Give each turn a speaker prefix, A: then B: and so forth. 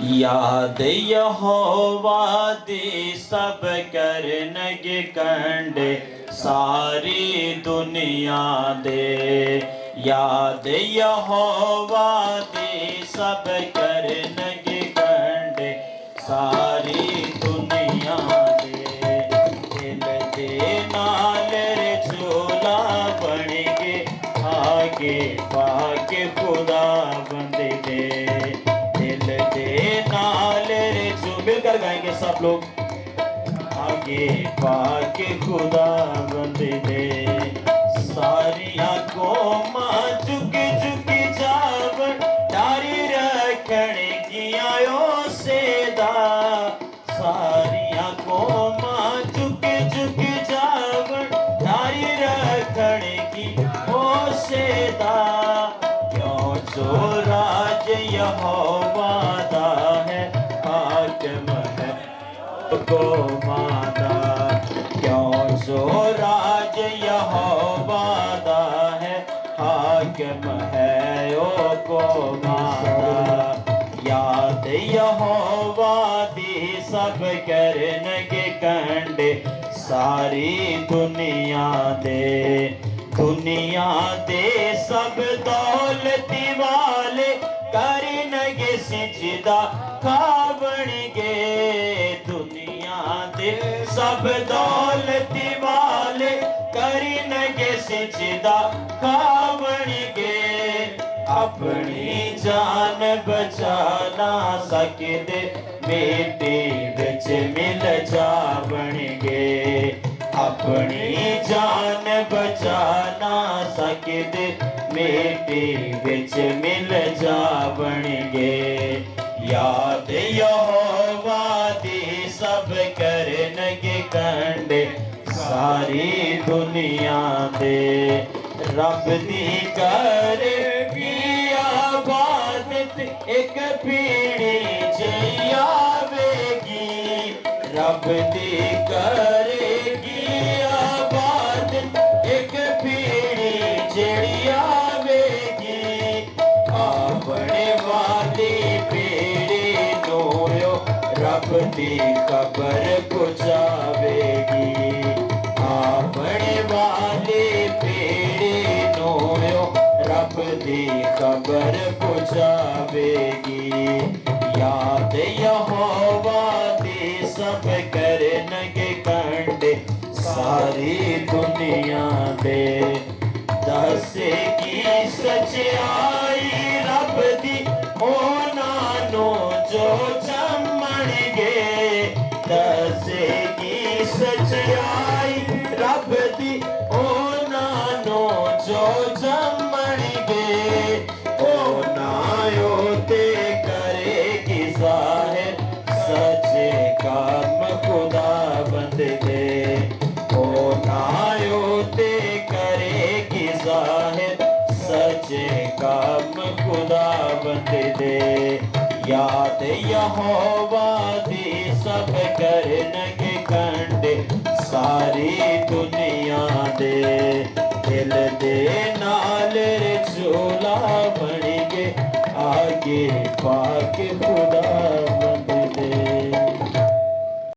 A: याद यहोवा दी सब करनगे कंडे सारी दुनिया दे। याद यहोवा दी सब करनगे कंडे सारी दुनिया दे। दिल दे नाल रसूला बन के आगे पाके खुदा बंदे दे। दिल दे नाल रसूल मिलकर गाएंगे सब लोग। आगे पाके खुदा बंदे दे। सारिया कौमां झुक झुक जावन डारी रखण गियायो सेदा। सारिया कौमां झुक झुक जावन डारी रखण की ओ सेदा। क्यों जो राज यहोवा दा है हाकिम है को मादा। क्यों जो राज यहोवा दा है हाकिम है ओ को मादा। याद यहोवा दी सब करनगे कंडे सारी दुनिया दे। दुनिया दे सब दौलती वाले करनगे सिजदा खावणगे। दुनिया दे सब दौलती वाले करनगे सिजदा खावणगे। अपनी जान बचा ना सकदे मिट्टी विच मिल जावणगे। अपनी जान बचा ना सकदे मिट्टी विच मिल जावणगे। याद यहोवा दी सब करनगे कंडे सारी दुनिया दे। रब दी करगी आबादत एक पीढ़ी जई आवेगी। रब दी करेगी आबादत एक पीढ़ी जई आवेगी। अपने वाली पीढ़ी नोयो रब दी खबर पहुंचावेगी। अपने वाली पीढ़ी नोयो रब दी खबर पहुंचावेगी। याद यहोवा दी सब करनगे कंडे सारी दुनिया दे। दसेगी सच्चाई रब दी उन्हां नो जो जमणगे। दसेगी सच्चाई रब दी उन्हां नो जो जमणगे। ओ नायो ते करेगी ज़ाहिर सच्चे काम खुदा बंदे दे। ओ नायो ते करेगी ज़ाहिर सच्चे काम खुदा बंदे दे। याद यहोवा दी सब करनगे कंडे सारी दुनिया दे। दिल दे नाल रसूला बन के आगे पाके